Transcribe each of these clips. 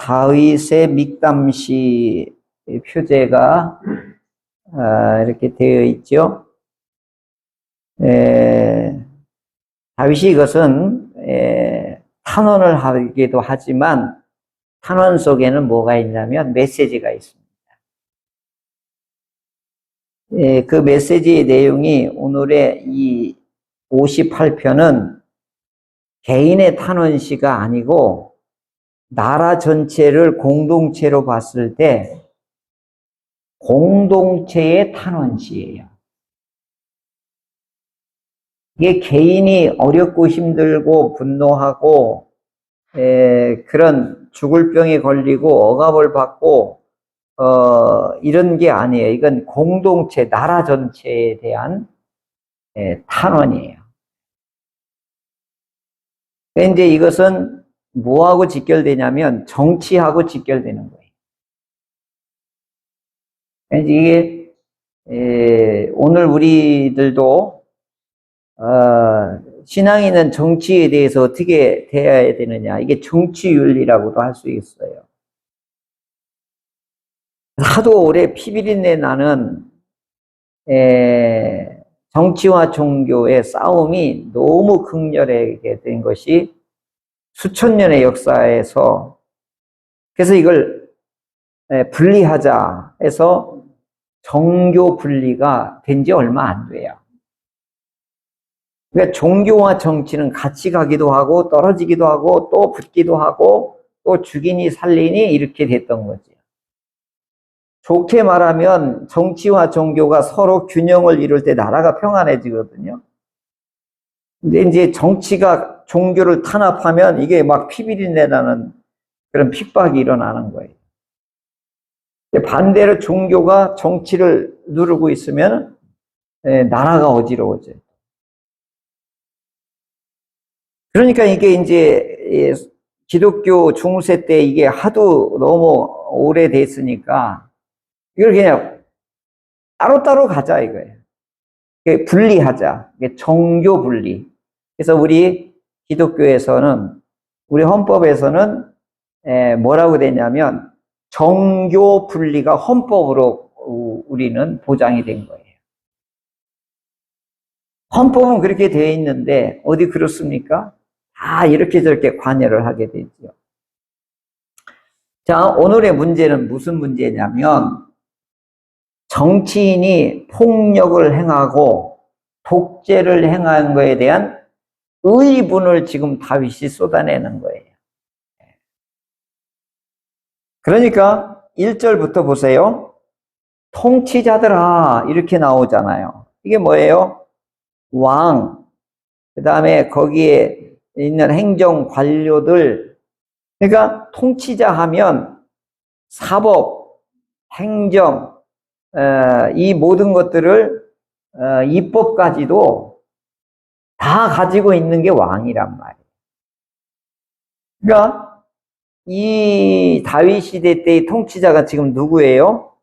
다윗의 믹담시 표제가 이렇게 되어 있죠. 다윗이 이것은 탄원을 하기도 하지만 탄원 속에는 뭐가 있냐면 메시지가 있습니다. 그 메시지의 내용이 오늘의 이 58편은 개인의 탄원시가 아니고 나라 전체를 공동체로 봤을 때 공동체의 탄원시예요. 이게 개인이 어렵고 힘들고 분노하고 그런 죽을 병에 걸리고 억압을 받고 이런 게 아니에요. 이건 공동체, 나라 전체에 대한 탄원이에요. 근데 이제 이것은 뭐하고 직결되냐면 정치하고 직결되는 거예요. 그래서 이게 오늘 우리들도 신앙인은 정치에 대해서 어떻게 대해야 되느냐, 이게 정치윤리라고도 할 수 있어요. 하도 오래 피비린내 나는 정치와 종교의 싸움이 너무 극렬하게 된 것이 수천 년의 역사에서, 그래서 이걸 분리하자 해서 정교 분리가 된 지 얼마 안 돼요. 그러니까 종교와 정치는 같이 가기도 하고 떨어지기도 하고 또 붙기도 하고 또 죽이니 살리니 이렇게 됐던 거지. 좋게 말하면 정치와 종교가 서로 균형을 이룰 때 나라가 평안해지거든요. 근데 이제 정치가 종교를 탄압하면 이게 막 피비린내 나는 그런 핍박이 일어나는 거예요. 반대로 종교가 정치를 누르고 있으면 나라가 어지러워져요. 그러니까 이게 이제 기독교 중세 때 이게 하도 너무 오래됐으니까 이걸 그냥 따로따로 가자 이거예요. 분리하자. 정교 분리. 그래서 우리 기독교에서는, 우리 헌법에서는 뭐라고 되냐면 정교 분리가 헌법으로 우리는 보장이 된 거예요. 헌법은 그렇게 되어 있는데 어디 그렇습니까? 다 이렇게 저렇게 관여를 하게 되죠. 자, 오늘의 문제는 무슨 문제냐면 정치인이 폭력을 행하고 독재를 행한 것에 대한 의분을 지금 다윗이 쏟아내는 거예요. 그러니까 1절부터 보세요. 통치자들아 이렇게 나오잖아요. 이게 뭐예요? 왕, 그 다음에 거기에 있는 행정 관료들. 그러니까 통치자 하면 사법, 행정, 이 모든 것들을 입법까지도 다 가지고 있는 게 왕이란 말이에요. 그러니까 이 다윗 시대 때의 통치자가 지금 누구예요?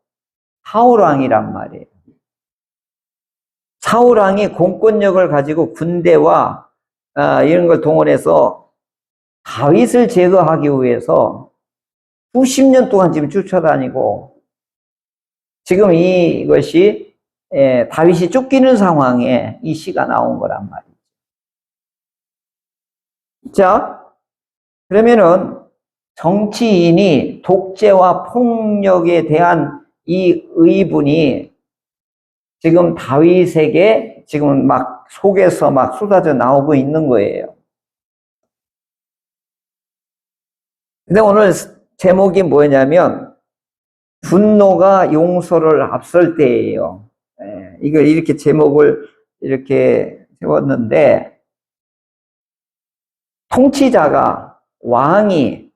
사울 왕이란 말이에요. 사울 왕이 공권력을 가지고 군대와 이런 걸 동원해서 다윗을 제거하기 위해서 수십 년 동안 지금 쫓아다니고, 지금 이것이 다윗이 쫓기는 상황에 이 시가 나온 거란 말이죠. 자, 그러면은 정치인이 독재와 폭력에 대한 이 의분이 지금 다윗에게 지금 막 속에서 막 쏟아져 나오고 있는 거예요. 근데 오늘 제목이 뭐냐면 분노가 용서를 앞설 때예요. 이걸 이렇게 제목을 이렇게 세웠는데, 통치자가, 왕이,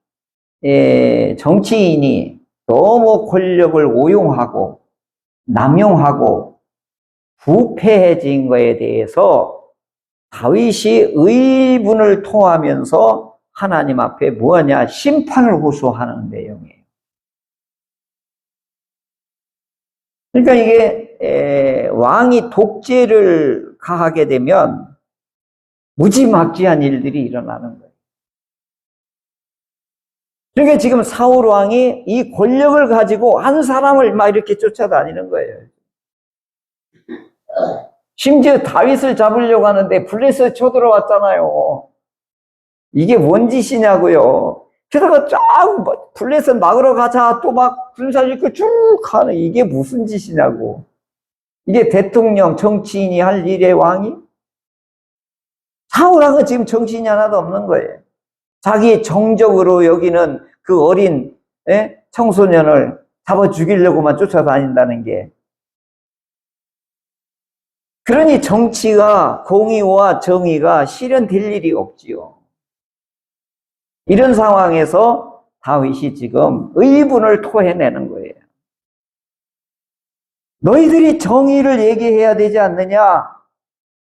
정치인이 너무 권력을 오용하고 남용하고 부패해진 것에 대해서 다윗이 의분을 토하면서 하나님 앞에 뭐하냐? 심판을 호소하는 내용이에요. 그러니까 이게 왕이 독재를 가하게 되면 무지막지한 일들이 일어나는 거예요. 그러니까 지금 사울 왕이 이 권력을 가지고 한 사람을 막 이렇게 쫓아다니는 거예요. 심지어 다윗을 잡으려고 하는데 블레셋 쳐들어왔잖아요. 이게 뭔 짓이냐고요. 게다가 쫙 블레셋 막으러 가자 또 막 군사 짓고 쭉 가는 이게 무슨 짓이냐고. 이게 대통령 정치인이 할 일의 왕이? 사울 왕은 지금 정신이 하나도 없는 거예요. 자기 정적으로 여기는 그 어린 청소년을 잡아 죽이려고만 쫓아다닌다는 게. 그러니 정치가 공의와 정의가 실현될 일이 없지요. 이런 상황에서 다윗이 지금 의분을 토해내는 거예요. 너희들이 정의를 얘기해야 되지 않느냐?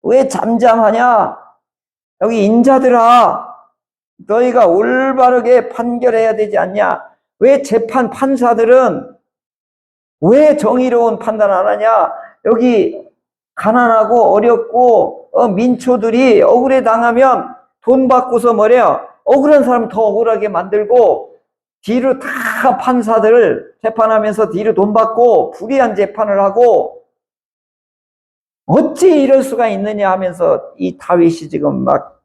왜 잠잠하냐? 여기 인자들아, 너희가 올바르게 판결해야 되지 않냐? 왜 재판 판사들은 왜 정의로운 판단 안 하냐? 여기 가난하고 어렵고 민초들이 억울해 당하면 돈 받고서 뭐래요? 억울한 사람 더 억울하게 만들고 뒤로 다 판사들 재판하면서 뒤로 돈 받고 불이한 재판을 하고 어찌 이럴 수가 있느냐 하면서 이 다윗이 지금 막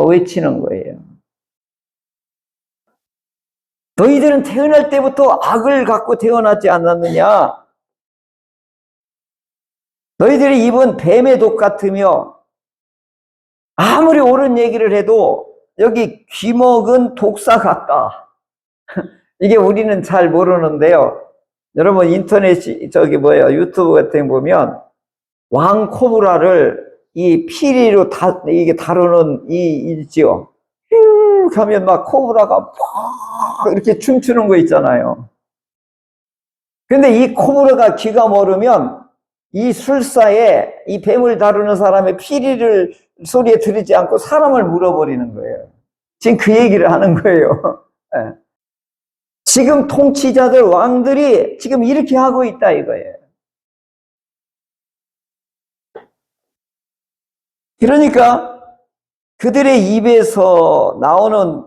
외치는 거예요. 너희들은 태어날 때부터 악을 갖고 태어나지 않았느냐? 너희들이 입은 뱀의 독 같으며 아무리 옳은 얘기를 해도 여기 귀먹은 독사 같다. 이게 우리는 잘 모르는데요. 여러분 인터넷 유튜브 같은 거 보면 왕 코브라를 이 피리로 이게 다루는 있지요. 휙 하면 막 코브라가 팍 이렇게 춤추는 거 있잖아요. 근데 이 코브라가 귀가 멀으면 이 술사에 이 뱀을 다루는 사람의 피리를 소리에 들리지 않고 사람을 물어버리는 거예요. 지금 그 얘기를 하는 거예요. 네. 지금 통치자들 왕들이 지금 이렇게 하고 있다 이거예요. 그러니까 그들의 입에서 나오는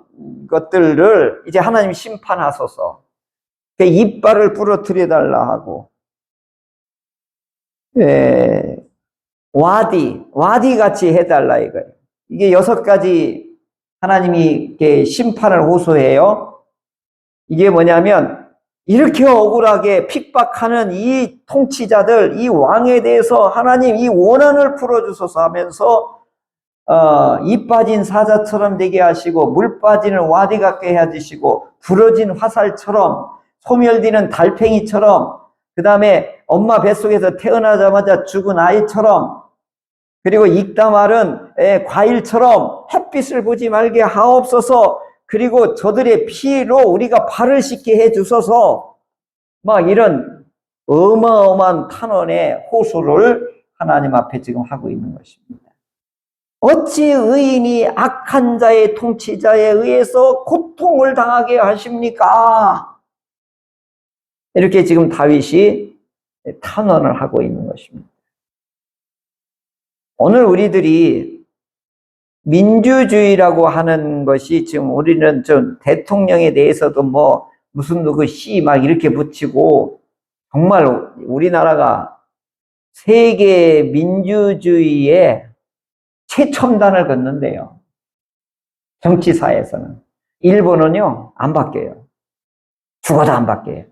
것들을 이제 하나님 심판하소서. 이빨을 부러뜨려 달라 하고 와디 같이 해달라 이거예요. 이게 6가지 하나님이 이렇게 심판을 호소해요. 이게 뭐냐면 이렇게 억울하게 핍박하는 이 통치자들, 이 왕에 대해서 하나님 이 원한을 풀어주소서 하면서 이 빠진 사자처럼 되게 하시고 물 빠지는 와디 같게 해주시고 부러진 화살처럼 소멸되는 달팽이처럼 그 다음에 엄마 뱃속에서 태어나자마자 죽은 아이처럼 그리고 익다 마른 과일처럼 햇빛을 보지 말게 하옵소서. 그리고 저들의 피로 우리가 발을 씻게 해주소서. 막 이런 어마어마한 탄원의 호소를 하나님 앞에 지금 하고 있는 것입니다. 어찌 의인이 악한 자의 통치자에 의해서 고통을 당하게 하십니까? 이렇게 지금 다윗이 탄원을 하고 있는 것입니다. 오늘 우리들이 민주주의라고 하는 것이 지금 우리는 좀 대통령에 대해서도 뭐 무슨 누구 씨 막 이렇게 붙이고 정말 우리나라가 세계 민주주의의 최첨단을 걷는데요. 정치사에서는. 일본은요, 안 바뀌어요. 죽어도 안 바뀌어요.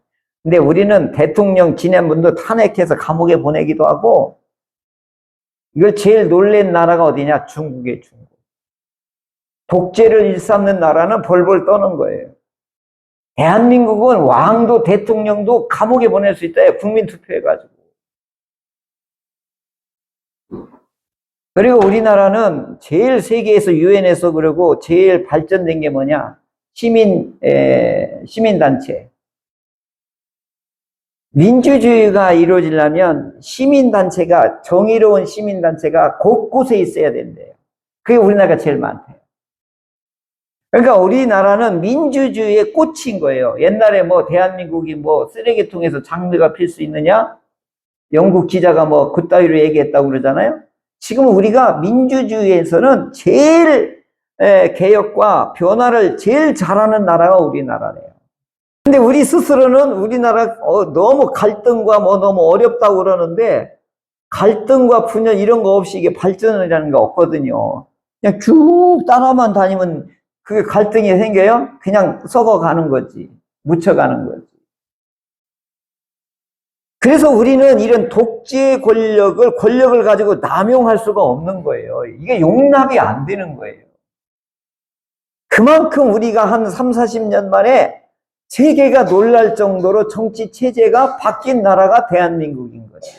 근데 우리는 대통령 지낸 분도 탄핵해서 감옥에 보내기도 하고 이걸 제일 놀란 나라가 어디냐? 중국이에요, 중국. 독재를 일삼는 나라는 벌벌 떠는 거예요. 대한민국은 왕도 대통령도 감옥에 보낼 수 있다. 국민 투표해가지고. 그리고 우리나라는 제일 세계에서 유엔에서 그러고 제일 발전된 게 뭐냐? 시민단체. 민주주의가 이루어지려면 시민단체가, 정의로운 시민단체가 곳곳에 있어야 된대요. 그게 우리나라가 제일 많대요. 그러니까 우리나라는 민주주의에 꽂힌 거예요. 옛날에 뭐 대한민국이 뭐 쓰레기통에서 장미가 필 수 있느냐? 영국 기자가 뭐 그따위로 얘기했다고 그러잖아요. 지금 우리가 민주주의에서는 제일 개혁과 변화를 제일 잘하는 나라가 우리나라래요. 근데 우리 스스로는 우리나라 너무 갈등과 뭐 너무 어렵다고 그러는데 갈등과 분열 이런 거 없이 이게 발전이라는 게 없거든요. 그냥 쭉 따라만 다니면 그게 갈등이 생겨요? 그냥 썩어가는 거지. 묻혀가는 거지. 그래서 우리는 이런 독재 권력을 가지고 남용할 수가 없는 거예요. 이게 용납이 안 되는 거예요. 그만큼 우리가 한 3, 40년 만에 세계가 놀랄 정도로 정치 체제가 바뀐 나라가 대한민국인 거죠.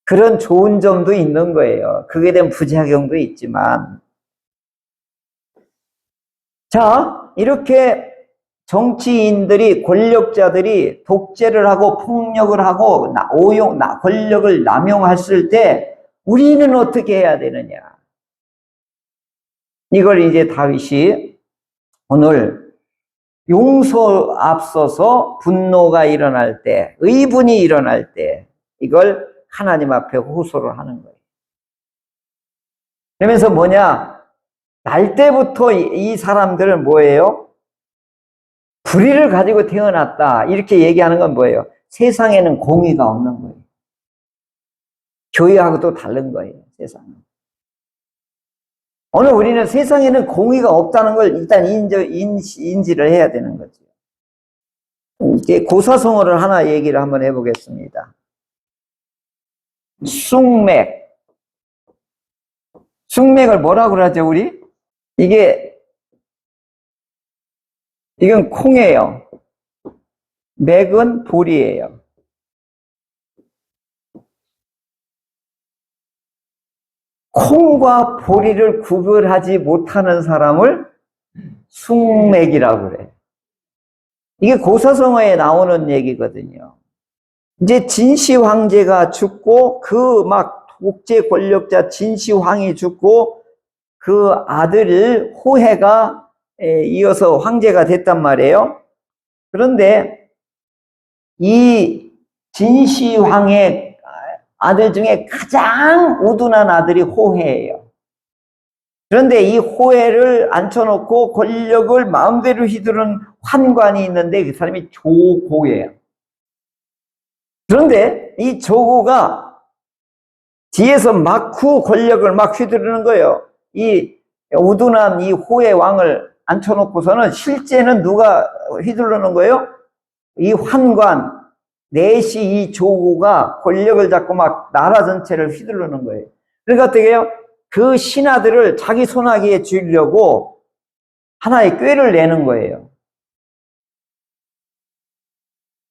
그런 좋은 점도 있는 거예요. 그에 대한 부작용도 있지만. 자, 이렇게 정치인들이, 권력자들이 독재를 하고 폭력을 하고 권력을 남용했을 때 우리는 어떻게 해야 되느냐. 이걸 이제 다윗이 오늘 용서 앞서서 분노가 일어날 때, 의분이 일어날 때 이걸 하나님 앞에 호소를 하는 거예요. 그러면서 뭐냐? 날 때부터 이 사람들은 뭐예요? 불의를 가지고 태어났다. 이렇게 얘기하는 건 뭐예요? 세상에는 공의가 없는 거예요. 교회하고도 다른 거예요. 세상은. 오늘 우리는 세상에는 공의가 없다는 걸 일단 인지를 해야 되는 거죠. 이제 고사성어를 하나 얘기를 한번 해보겠습니다. 쑥맥. 쑥맥을 뭐라고 그러죠, 우리? 이건 콩이에요. 맥은 보리예요. 콩과 보리를 구별하지 못하는 사람을 쑥맥이라고 그래요. 이게 고사성어에 나오는 얘기거든요. 이제 진시 황제가 죽고 그 막 독재 권력자 진시 황이 죽고 그 아들 호해가 이어서 황제가 됐단 말이에요. 그런데 이 진시 황의 아들 중에 가장 우둔한 아들이 호해예요. 그런데 이 호해를 앉혀놓고 권력을 마음대로 휘두르는 환관이 있는데 그 사람이 조고예요. 그런데 이 조고가 뒤에서 막후 권력을 막 휘두르는 거예요. 이 우둔한 이 호해 왕을 앉혀놓고서는 실제는 누가 휘두르는 거예요? 이 환관, 내시 이 조고가 권력을 잡고 막 나라 전체를 휘두르는 거예요. 그러니까 어떻게 해요? 그 신하들을 자기 손아귀에 쥐려고 하나의 꾀를 내는 거예요.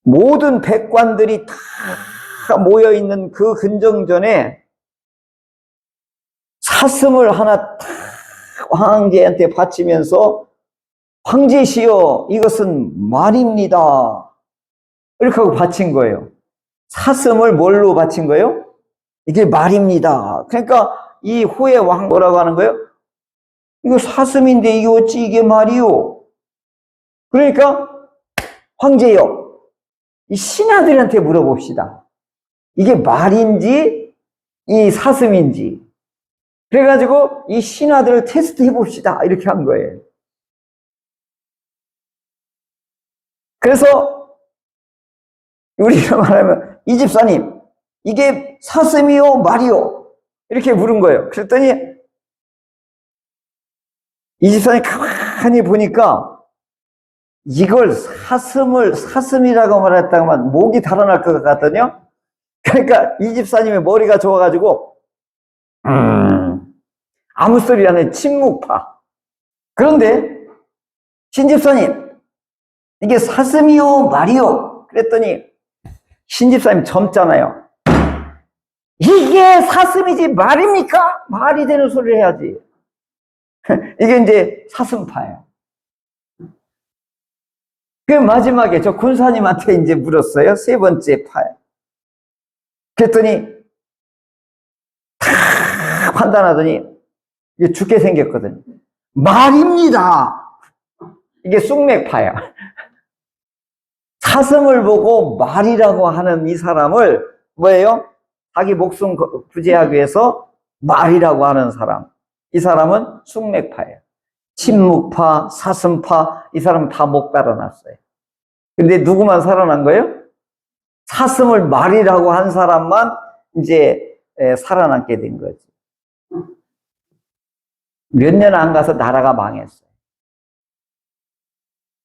모든 백관들이 다 모여있는 그 근정전에 사슴을 하나 탁 황제한테 바치면서 황제시여 이것은 말입니다. 이렇게 하고 바친 거예요. 사슴을 뭘로 바친 거예요? 이게 말입니다. 그러니까 이 후에 왕 뭐라고 하는 거예요? 이거 사슴인데 이게 어찌 이게 말이요? 그러니까 황제여 이 신하들한테 물어봅시다. 이게 말인지 이 사슴인지. 그래가지고 이 신하들을 테스트 해봅시다. 이렇게 한 거예요. 그래서 우리가 말하면 이 집사님 이게 사슴이요 말이요? 이렇게 물은 거예요. 그랬더니 이 집사님이 가만히 보니까 이걸 사슴이라고 말했다면 목이 달아날 것 같거든요. 그러니까 이 집사님의 머리가 좋아가지고 아무 소리 안 해. 침묵파. 그런데 신 집사님 이게 사슴이요 말이요? 그랬더니 신 집사님 젊잖아요. 이게 사슴이지 말입니까? 말이 되는 소리를 해야지. 이게 이제 사슴파예요. 그 마지막에 저 군사님한테 이제 물었어요. 세 번째 파예요. 그랬더니 다 판단하더니 이게 죽게 생겼거든요. 말입니다. 이게 쑥맥파야. 사슴을 보고 말이라고 하는 이 사람을 뭐예요? 자기 목숨 구제하기 위해서 말이라고 하는 사람. 이 사람은 숭맥파예요. 친묵파, 사슴파, 이 사람은 다 목 달아났어요. 근데 누구만 살아난 거예요? 사슴을 말이라고 한 사람만 이제 살아남게 된 거지. 몇 년 안 가서 나라가 망했어요.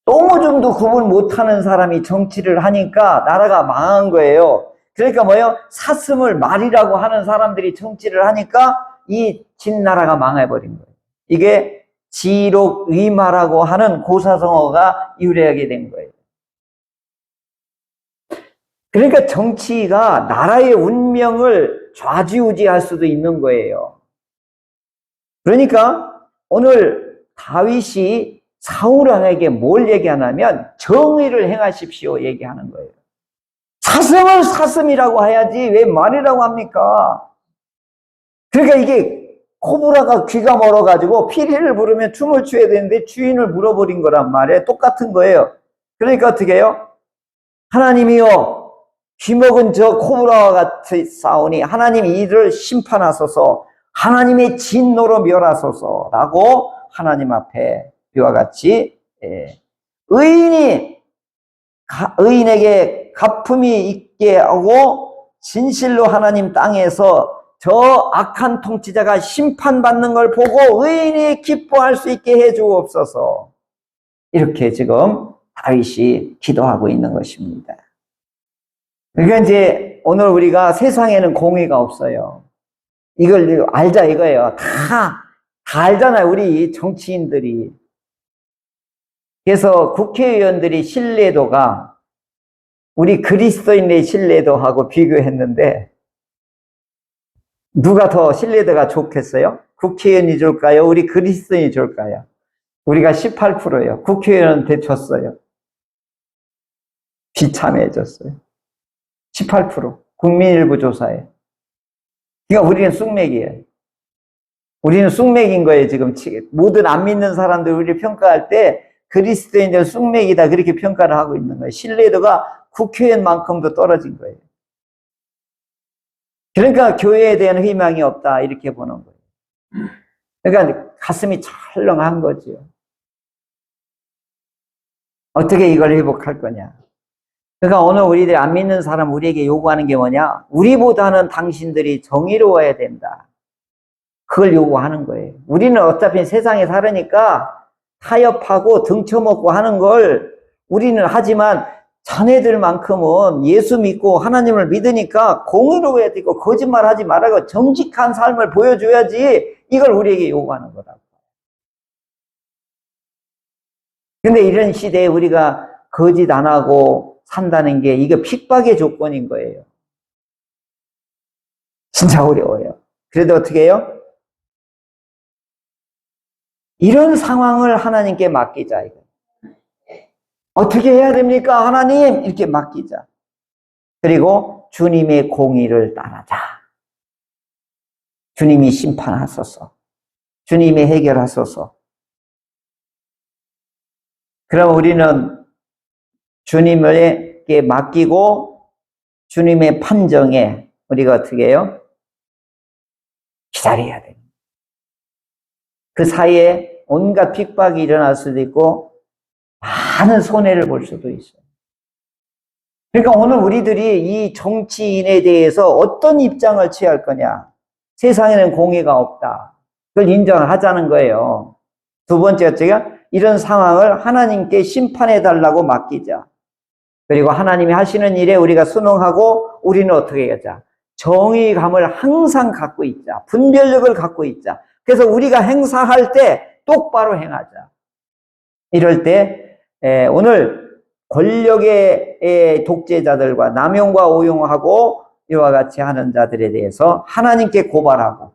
똥오줌도 구분 못하는 사람이 정치를 하니까 나라가 망한 거예요. 그러니까 뭐예요? 사슴을 말이라고 하는 사람들이 정치를 하니까 이 진나라가 망해버린 거예요. 이게 지록의마라고 하는 고사성어가 유래하게 된 거예요. 그러니까 정치가 나라의 운명을 좌지우지할 수도 있는 거예요. 그러니까 오늘 다윗이 사울 왕에게 뭘 얘기하냐면 정의를 행하십시오 얘기하는 거예요. 사슴을 사슴이라고 해야지 왜 말이라고 합니까? 그러니까 이게 코브라가 귀가 멀어가지고 피리를 부르면 춤을 추어야 되는데 주인을 물어버린 거란 말이에요. 똑같은 거예요. 그러니까 어떻게 해요? 하나님이요, 귀먹은 저 코브라와 같이 싸우니 하나님이 이를 심판하소서, 하나님의 진노로 멸하소서라고 하나님 앞에 이와 같이 의인에게 갚음이 있게 하고 진실로 하나님 땅에서 저 악한 통치자가 심판받는 걸 보고 의인이 기뻐할 수 있게 해주옵소서. 이렇게 지금 다윗이 기도하고 있는 것입니다. 그러니까 이제 오늘 우리가 세상에는 공의가 없어요. 이걸 알자 이거예요. 다 알잖아요, 우리 정치인들이. 그래서 국회의원들이 신뢰도가 우리 그리스도인의 신뢰도하고 비교했는데 누가 더 신뢰도가 좋겠어요? 국회의원이 좋을까요? 우리 그리스도인이 좋을까요? 우리가 18%예요. 국회의원한테 줬어요. 비참해졌어요. 18%. 국민일보 조사에. 그러니까 우리는 쑥맥이에요. 우리는 쑥맥인 거예요, 지금. 모든 안 믿는 사람들 우리를 평가할 때 그리스도인들 쑥맥이다 그렇게 평가를 하고 있는 거예요. 신뢰도가 국회의원만큼도 떨어진 거예요. 그러니까 교회에 대한 희망이 없다 이렇게 보는 거예요. 그러니까 가슴이 철렁한 거죠. 어떻게 이걸 회복할 거냐. 그러니까 오늘 우리들이 안 믿는 사람 우리에게 요구하는 게 뭐냐. 우리보다는 당신들이 정의로워야 된다. 그걸 요구하는 거예요. 우리는 어차피 세상에 살으니까 타협하고 등쳐먹고 하는 걸 우리는 하지만 자네들만큼은 예수 믿고 하나님을 믿으니까 공의로워야 되고 거짓말하지 말고 정직한 삶을 보여줘야지. 이걸 우리에게 요구하는 거라고. 근데 이런 시대에 우리가 거짓 안 하고 산다는 게 이게 핍박의 조건인 거예요. 진짜 어려워요. 그래도 어떻게 해요? 이런 상황을 하나님께 맡기자. 이거. 어떻게 해야 됩니까? 하나님! 이렇게 맡기자. 그리고 주님의 공의를 따르자. 주님이 심판하소서. 주님이 해결하소서. 그럼 우리는 주님에게 맡기고 주님의 판정에 우리가 어떻게 해요? 기다려야 됩니다. 그 사이에 온갖 핍박이 일어날 수도 있고 많은 손해를 볼 수도 있어요. 그러니까 오늘 우리들이 이 정치인에 대해서 어떤 입장을 취할 거냐. 세상에는 공의가 없다. 그걸 인정을 하자는 거예요. 두 번째가 이런 상황을 하나님께 심판해달라고 맡기자. 그리고 하나님이 하시는 일에 우리가 순응하고 우리는 어떻게 하자. 정의감을 항상 갖고 있자. 분별력을 갖고 있자. 그래서 우리가 행사할 때 똑바로 행하자. 이럴 때 오늘 권력의 독재자들과 남용과 오용하고 이와 같이 하는 자들에 대해서 하나님께 고발하고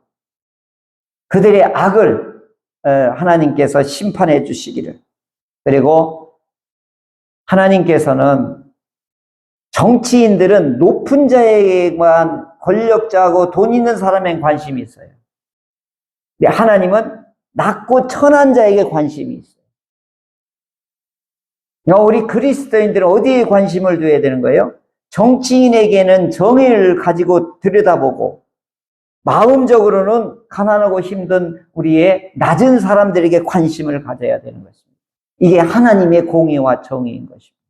그들의 악을 하나님께서 심판해 주시기를. 그리고 하나님께서는 정치인들은 높은 자에게만 권력자하고 돈 있는 사람에게 관심이 있어요. 근데 하나님은 낮고 천한 자에게 관심이 있어요. 우리 그리스도인들은 어디에 관심을 둬야 되는 거예요? 정치인에게는 정의를 가지고 들여다보고 마음적으로는 가난하고 힘든 우리의 낮은 사람들에게 관심을 가져야 되는 것입니다. 이게 하나님의 공의와 정의인 것입니다.